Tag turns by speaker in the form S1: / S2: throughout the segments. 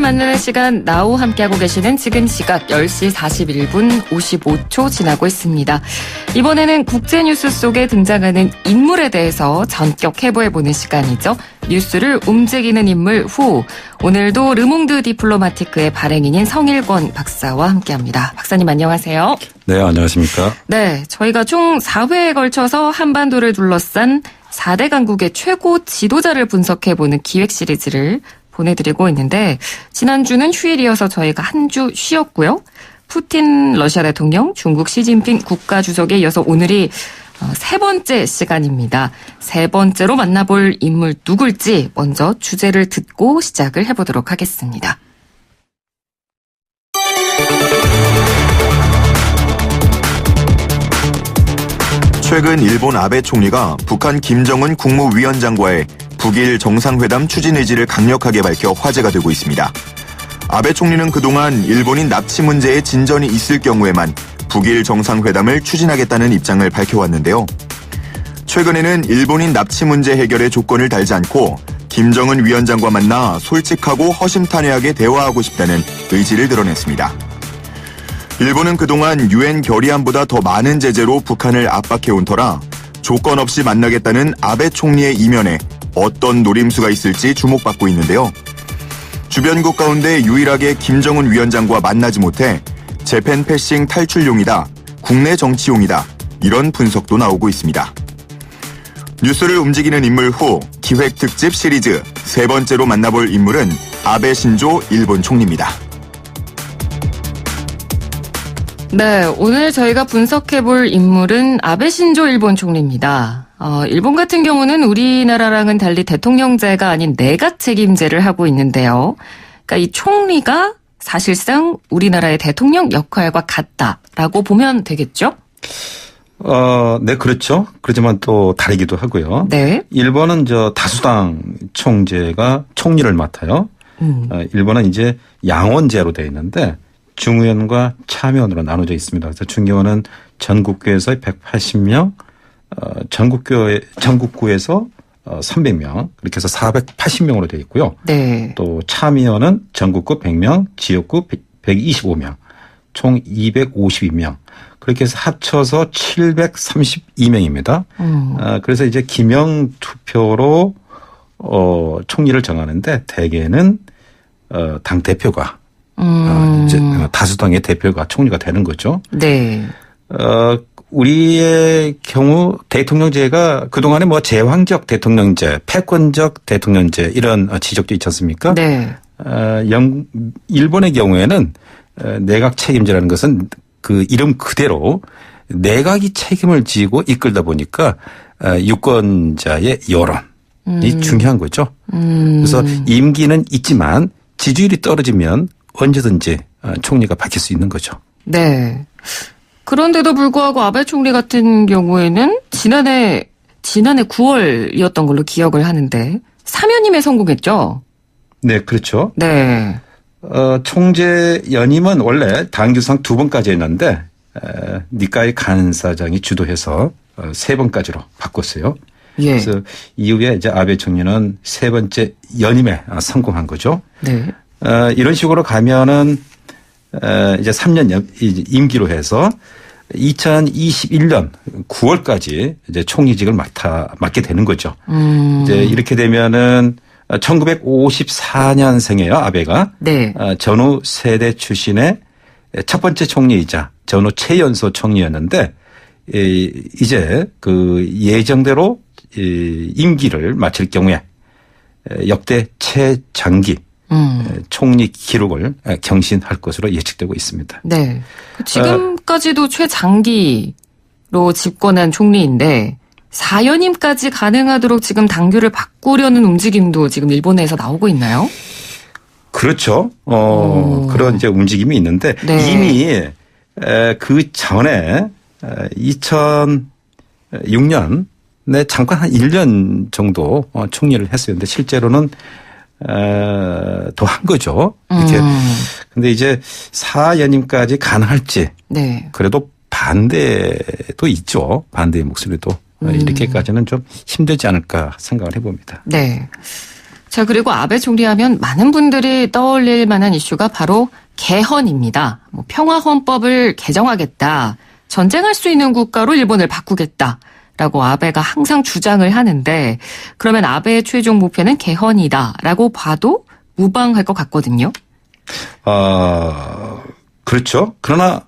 S1: 뉴스를 만나는 시간 나우 함께하고 계시는 지금 시각 10시 41분 55초 지나고 있습니다. 이번에는 국제뉴스 속에 등장하는 인물에 대해서 전격 해부해보는 시간이죠. 뉴스를 움직이는 인물 후. 오늘도 르몽드 디플로마티크의 발행인인 성일권 박사와 함께합니다. 박사님 안녕하세요.
S2: 네, 안녕하십니까.
S1: 네, 저희가 총 4회에 걸쳐서 한반도를 둘러싼 4대 강국의 최고 지도자를 분석해보는 기획 시리즈를 보내드리고 있는데 지난주는 휴일이어서 저희가 한 주 쉬었고요. 푸틴 러시아 대통령, 중국 시진핑 국가주석에 이어서 오늘이 세 번째 시간입니다. 세 번째로 만나볼 인물 누굴지 먼저 주제를 듣고 시작을 해보도록 하겠습니다.
S3: 최근 일본 아베 총리가 북한 김정은 국무위원장과의 북일 정상회담 추진 의지를 강력하게 밝혀 화제가 되고 있습니다. 아베 총리는 그동안 일본인 납치 문제에 진전이 있을 경우에만 북일 정상회담을 추진하겠다는 입장을 밝혀왔는데요. 최근에는 일본인 납치 문제 해결의 조건을 달지 않고 김정은 위원장과 만나 솔직하고 허심탄회하게 대화하고 싶다는 의지를 드러냈습니다. 일본은 그동안 유엔 결의안보다 더 많은 제재로 북한을 압박해온 터라 조건 없이 만나겠다는 아베 총리의 이면에 어떤 노림수가 있을지 주목받고 있는데요. 주변국 가운데 유일하게 김정은 위원장과 만나지 못해 재팬 패싱 탈출용이다, 국내 정치용이다, 이런 분석도 나오고 있습니다. 뉴스를 움직이는 인물 후 기획 특집 시리즈 세 번째로 만나볼 인물은 아베 신조 일본 총리입니다.
S1: 네, 오늘 저희가 분석해볼 인물은 아베 신조 일본 총리입니다. 일본 같은 경우는 우리나라랑은 달리 대통령제가 아닌 내각 책임제를 하고 있는데요. 그러니까 이 총리가 사실상 우리나라의 대통령 역할과 같다라고 보면 되겠죠?
S2: 네, 그렇죠. 그렇지만 또 다르기도 하고요.
S1: 네.
S2: 일본은 다수당 총재가 총리를 맡아요. 일본은 이제 양원제로 되어 있는데 중의원과 참의원으로 나눠져 있습니다. 그래서 중의원은 전국구에서 180명, 전국구에서 300명, 이렇게 해서 480명으로 되어 있고요. 네. 또 참의원은 전국구 100명, 지역구 125명, 총 252명. 그렇게 해서 합쳐서 732명입니다. 그래서 이제 기명 투표로 총리를 정하는데 대개는 당 대표가 이제 다수당의 대표가 총리가 되는 거죠. 네. 우리의 경우 대통령제가 그동안에 제왕적 대통령제, 패권적 대통령제 이런 지적도 있지 않습니까? 네. 일본의 경우에는 내각 책임제라는 것은 그 이름 그대로 내각이 책임을 지고 이끌다 보니까 유권자의 여론이 중요한 거죠. 그래서 임기는 있지만 지지율이 떨어지면 언제든지 총리가 바뀔 수 있는 거죠. 네. 그런데도 불구하고 아베 총리 같은 경우에는 지난해 9월이었던 걸로 기억을 하는데 사면임에 성공했죠? 네, 그렇죠. 네. 총재 연임은 원래 당규상 2번까지 했는데 니카이 간사장이 주도해서 3번까지로 바꿨어요. 예. 그래서 이후에 이제 아베 총리는 3번째 연임에 성공한 거죠. 네. 이런 식으로 가면은 이제 3년 임기로 해서 2021년 9월까지 이제 총리직을 맡게 되는 거죠. 이제 이렇게 되면은 1954년생이에요, 아베가. 네. 전후 세대 출신의 첫 번째 총리이자 전후 최연소 총리였는데 이제 그 예정대로 임기를 마칠 경우에 역대 최장기 총리 기록을 경신할 것으로 예측되고 있습니다. 네. 지금까지도 최장기로 집권한 총리인데 4연임까지 가능하도록 지금 당규를 바꾸려는 움직임도 지금 일본에서 나오고 있나요? 그렇죠. 그런 이제 움직임이 있는데 네. 이미 그 전에 2006년에 잠깐 한 1년 정도 총리를 했었는데 실제로는 더 한 거죠. 이렇게. 근데 이제 4연임까지 가능할지. 네. 그래도 반대도 있죠. 반대의 목소리도. 이렇게까지는 좀 힘들지 않을까 생각을 해봅니다. 네.
S1: 자, 그리고 아베 총리 하면 많은 분들이 떠올릴 만한 이슈가 바로 개헌입니다. 뭐 평화헌법을 개정하겠다. 전쟁할 수 있는 국가로 일본을 바꾸겠다라고 아베가 항상 주장을 하는데 그러면 아베의 최종 목표는 개헌이다라고 봐도 무방할 것 같거든요.
S2: 그렇죠. 그러나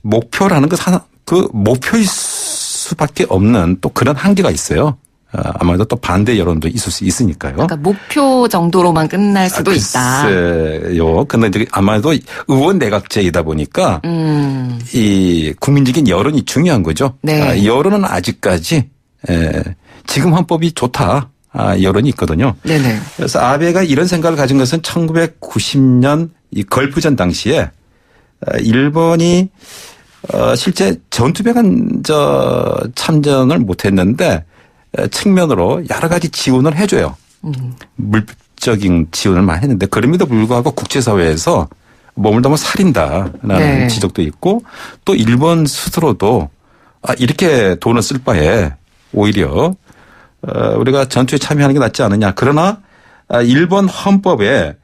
S2: 목표라는 건 그 목표일 수밖에 없는 또 그런 한계가 있어요. 아마도 또 반대 여론도 있을 수 있으니까요.
S1: 그러니까 목표 정도로만 끝날 수도 있다.
S2: 글쎄요. 근데 이제 아마도 의원 내각제이다 보니까 이 국민적인 여론이 중요한 거죠.
S1: 네.
S2: 여론은 아직까지 지금 헌법이 좋다. 여론이 있거든요.
S1: 네네.
S2: 그래서 아베가 이런 생각을 가진 것은 1990년 이 걸프전 당시에 일본이 실제 전투병은 참전을 못했는데 측면으로 여러 가지 지원을 해줘요. 물적인 지원을 많이 했는데 그럼에도 불구하고 국제사회에서 머물다면 살인다라는
S1: 네.
S2: 지적도 있고 또 일본 스스로도 이렇게 돈을 쓸 바에 오히려 우리가 전투에 참여하는 게 낫지 않느냐. 그러나 일본 헌법에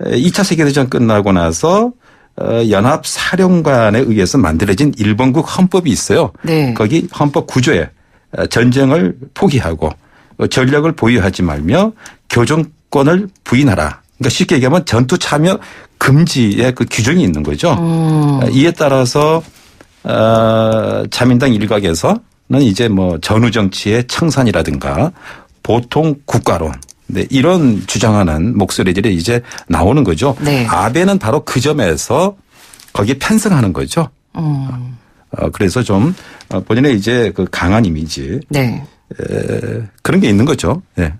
S2: 2차 세계대전 끝나고 나서 연합사령관에 의해서 만들어진 일본국 헌법이 있어요.
S1: 네.
S2: 거기 헌법 구조에 전쟁을 포기하고 전력을 보유하지 말며 교정권을 부인하라. 그러니까 쉽게 얘기하면 전투 참여 금지의 그 규정이 있는 거죠. 이에 따라서 자민당 일각에서는 이제 뭐 전후 정치의 청산이라든가 보통 국가론 네, 이런 주장하는 목소리들이 이제 나오는 거죠.
S1: 네.
S2: 아베는 바로 그 점에서 거기에 편승하는 거죠. 그래서 좀 본인의 이제 그 강한 이미지
S1: 네.
S2: 그런 게 있는 거죠. 네.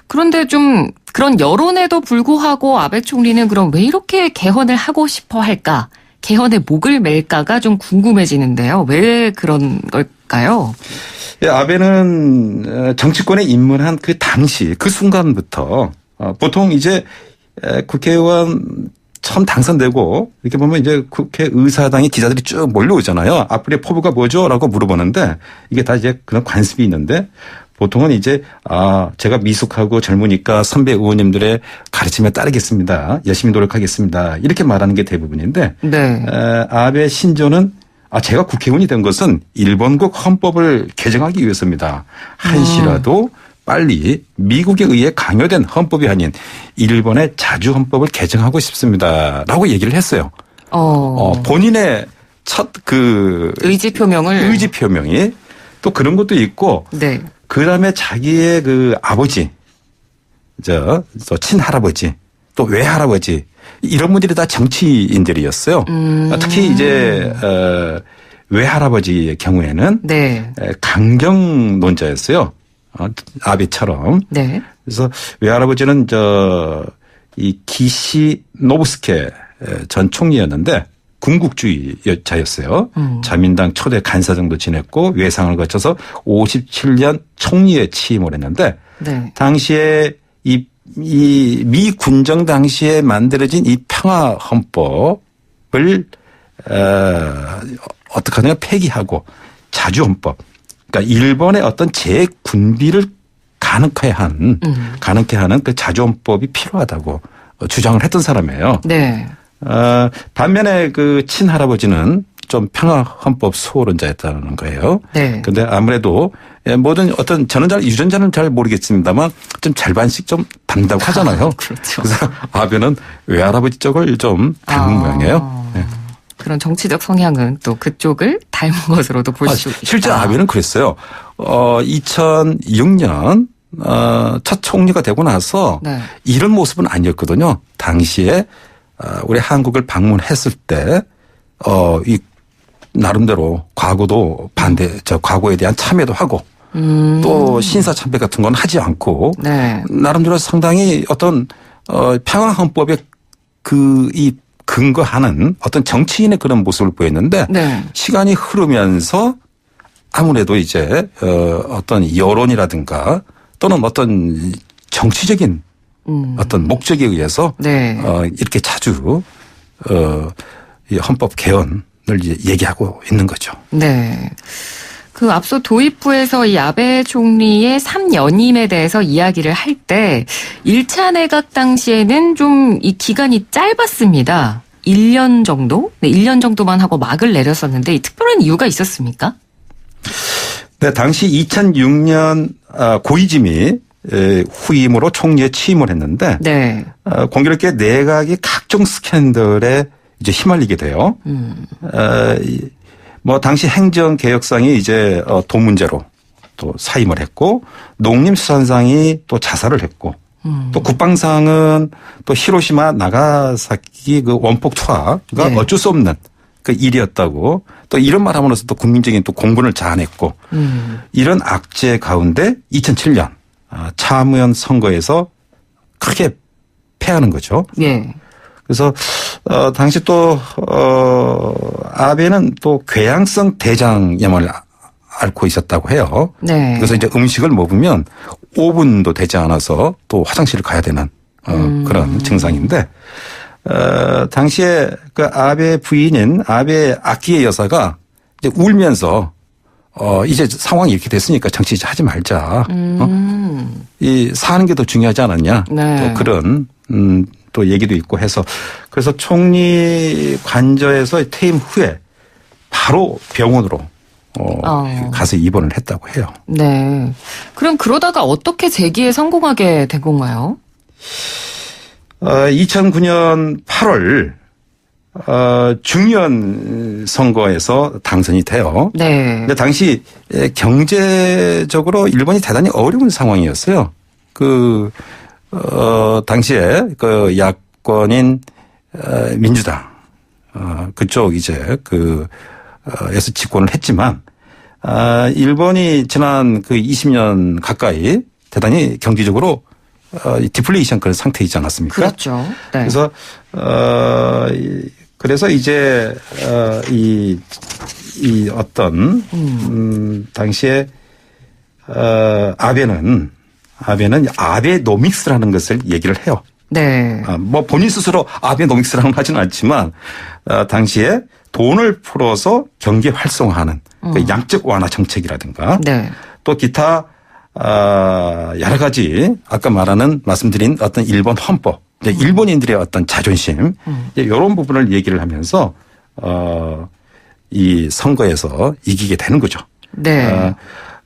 S1: 그런데 좀 그런 여론에도 불구하고 아베 총리는 그럼 왜 이렇게 개헌을 하고 싶어 할까? 개헌에 목을 맬까가 좀 궁금해지는데요. 왜 그런 걸까요?
S2: 예, 아베는 정치권에 입문한 그 당시 그 순간부터 보통 이제 국회의원 처음 당선되고 이렇게 보면 이제 국회의사당의 기자들이 쭉 몰려오잖아요. 앞으로의 포부가 뭐죠? 라고 물어보는데 이게 다 이제 그런 관습이 있는데 보통은 이제 제가 미숙하고 젊으니까 선배 의원님들의 가르침에 따르겠습니다. 열심히 노력하겠습니다. 이렇게 말하는 게 대부분인데
S1: 네.
S2: 아베 신조는 제가 국회의원이 된 것은 일본국 헌법을 개정하기 위해서입니다. 한시라도 빨리 미국에 의해 강요된 헌법이 아닌 일본의 자주 헌법을 개정하고 싶습니다. 라고 얘기를 했어요. 본인의 첫
S1: 의지
S2: 표명이 또 그런 것도 있고
S1: 네.
S2: 그다음에 자기의 그 아버지, 또 친할아버지, 또 외할아버지 이런 분들이 다 정치인들이었어요. 특히 이제 외할아버지의 경우에는
S1: 네.
S2: 강경론자였어요. 아베처럼.
S1: 네.
S2: 그래서 외할아버지는 이 기시 노부스케 전 총리였는데 군국주의자였어요. 자민당 초대 간사장도 지냈고 외상을 거쳐서 57년 총리에 취임을 했는데 네. 당시에 이 미 군정 당시에 만들어진 이 평화 헌법을 어떻게 하느냐 폐기하고 자주 헌법. 그러니까 일본의 어떤 재군비를 가능케 하는 그 자주 헌법이 필요하다고 주장을 했던 사람이에요. 네. 반면에 그 친할아버지는 좀 평화헌법 수호론자였다는 거예요. 네. 그런데 아무래도 모든 저는 유전자는 잘 모르겠습니다만 좀 절반씩 좀 닮다고 하잖아요.
S1: 그렇죠.
S2: 그래서 아베는 외할아버지 쪽을 좀 닮은 모양이에요. 네.
S1: 그런 정치적 성향은 또 그쪽을 닮은 것으로도 볼 수 있다.
S2: 실제 아베는 그랬어요. 2006년 첫 총리가 되고 나서 네. 이런 모습은 아니었거든요. 당시에 우리 한국을 방문했을 때 이 나름대로 과거도 과거에 대한 참여도 하고 또 신사 참배 같은 건 하지 않고 네. 나름대로 상당히 어떤 평화 헌법에 이 근거하는 어떤 정치인의 그런 모습을 보였는데 네. 시간이 흐르면서 아무래도 이제 어떤 여론이라든가 또는 어떤 정치적인 어떤 목적에 의해서 네. 이렇게 자주 이 헌법 개헌을 이제 얘기하고 있는 거죠.
S1: 네. 그 앞서 도입부에서 이 아베 총리의 3연임에 대해서 이야기를 할 때 1차 내각 당시에는 좀 이 기간이 짧았습니다. 1년 정도? 네, 1년 정도만 하고 막을 내렸었는데 이 특별한 이유가 있었습니까?
S2: 네, 당시 2006년 고이즈미 후임으로 총리에 취임을 했는데
S1: 네.
S2: 공교롭게 내각이 각종 스캔들에 이제 휘말리게 돼요. 뭐 당시 행정개혁상이 이제 돈 문제로 또 사임을 했고 농림수산상이 또 자살을 했고 또 국방상은 또 히로시마 나가사키 그 원폭 투하가
S1: 네.
S2: 어쩔 수 없는 그 일이었다고 또 이런 말 함으로써 또 국민적인 또 공분을 자아냈고 이런 악재 가운데 2007년 참의원 선거에서 크게 패하는 거죠.
S1: 예.
S2: 그래서 당시 또 아베는 또 괴양성 대장염을 앓고 있었다고 해요.
S1: 네.
S2: 그래서 이제 음식을 먹으면 5분도 되지 않아서 또 화장실을 가야 되는 그런 증상인데 당시에 그 아베 부인인 아베 아키에 여사가 이제 울면서 이제 상황이 이렇게 됐으니까 정치 이제 하지 말자. 이 사는 게 더 중요하지 않았냐.
S1: 네.
S2: 또 그런 또 얘기도 있고 해서 그래서 총리 관저에서 퇴임 후에 바로 병원으로 가서 입원을 했다고 해요.
S1: 네. 그럼 그러다가 어떻게 재기에 성공하게 된 건가요?
S2: 2009년 8월 중의원 선거에서 당선이 돼요.
S1: 네.
S2: 근데 당시 경제적으로 일본이 대단히 어려운 상황이었어요. 당시에 그 야권인 민주당 그쪽 이제 에서 집권을 했지만 일본이 지난 그 20년 가까이 대단히 경제적으로 디플레이션 그런 상태이지 않았습니까?
S1: 그렇죠. 네.
S2: 그래서 이제 이 어떤 당시에 아베는 아베노믹스라는 것을 얘기를 해요.
S1: 네.
S2: 뭐 본인 스스로 아베노믹스라고 하지는 않지만 당시에 돈을 풀어서 경제 활성화하는 그 양적 완화 정책이라든가 네. 또 기타 여러 가지 아까 말씀드린 어떤 일본 헌법, 일본인들의 어떤 자존심 이런 부분을 얘기를 하면서 이 선거에서 이기게 되는 거죠.
S1: 네.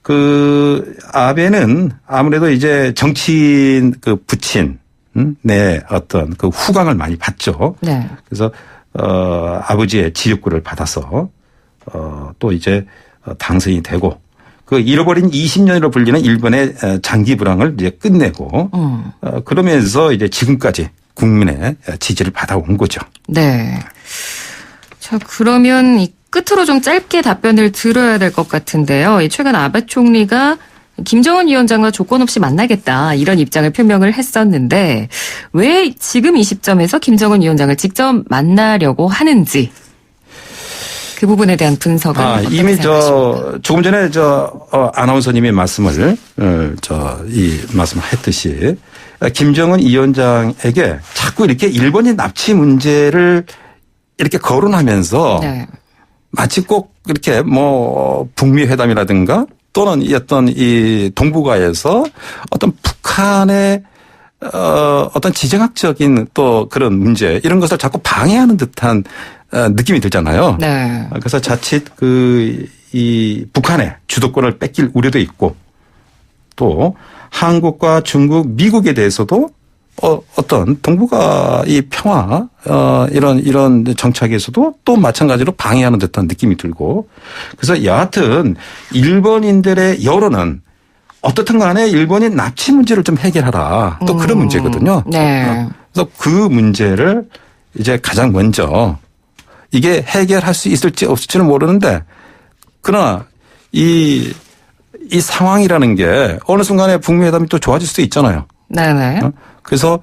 S2: 그 아베는 아무래도 이제 정치인 그 부친 내 어떤 그 후광을 많이 받죠. 네. 그래서 아버지의 지역구를 받아서 또 이제 당선이 되고 그 잃어버린 20년으로 불리는 일본의 장기 불황을 이제 끝내고 그러면서 이제 지금까지 국민의 지지를 받아온 거죠.
S1: 네. 자, 그러면 이 끝으로 좀 짧게 답변을 들어야 될 것 같은데요. 최근 아베 총리가 김정은 위원장과 조건 없이 만나겠다 이런 입장을 표명을 했었는데 왜 지금 이 시점에서 김정은 위원장을 직접 만나려고 하는지 그 부분에 대한 분석은
S2: 이미 조금 전에 아나운서님이 말씀을 말씀을 했듯이 김정은 위원장에게 자꾸 이렇게 일본인 납치 문제를 이렇게 거론하면서 네. 마치 꼭 이렇게 뭐 북미 회담이라든가 또는 어떤 이 동북아에서 어떤 북한의 어떤 지정학적인 또 그런 문제 이런 것을 자꾸 방해하는 듯한 느낌이 들잖아요. 네. 그래서 자칫 이 북한의 주도권을 뺏길 우려도 있고 또 한국과 중국, 미국에 대해서도 어떤 동북아 이 평화 이런 정착에서도 또 마찬가지로 방해하는 듯한 느낌이 들고 그래서 여하튼 일본인들의 여론은 어떻든 간에 일본인 납치 문제를 좀 해결하라 또 그런 문제거든요. 네. 그래서 그 문제를 이제 가장 먼저 이게 해결할 수 있을지 없을지는 모르는데 그러나 이 상황이라는 게 어느 순간에 북미 회담이 또 좋아질 수도 있잖아요. 네네. 그래서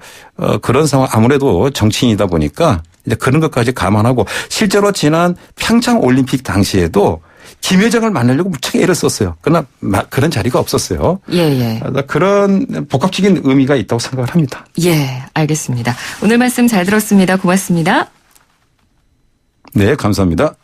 S2: 그런 상황 아무래도 정치인이다 보니까 이제 그런 것까지 감안하고 실제로 지난 평창 올림픽 당시에도 김 회장을 만나려고 무척 애를 썼어요. 그러나 그런 자리가 없었어요. 예. 그런 복합적인 의미가 있다고 생각을 합니다.
S1: 예, 알겠습니다. 오늘 말씀 잘 들었습니다. 고맙습니다.
S2: 네, 감사합니다.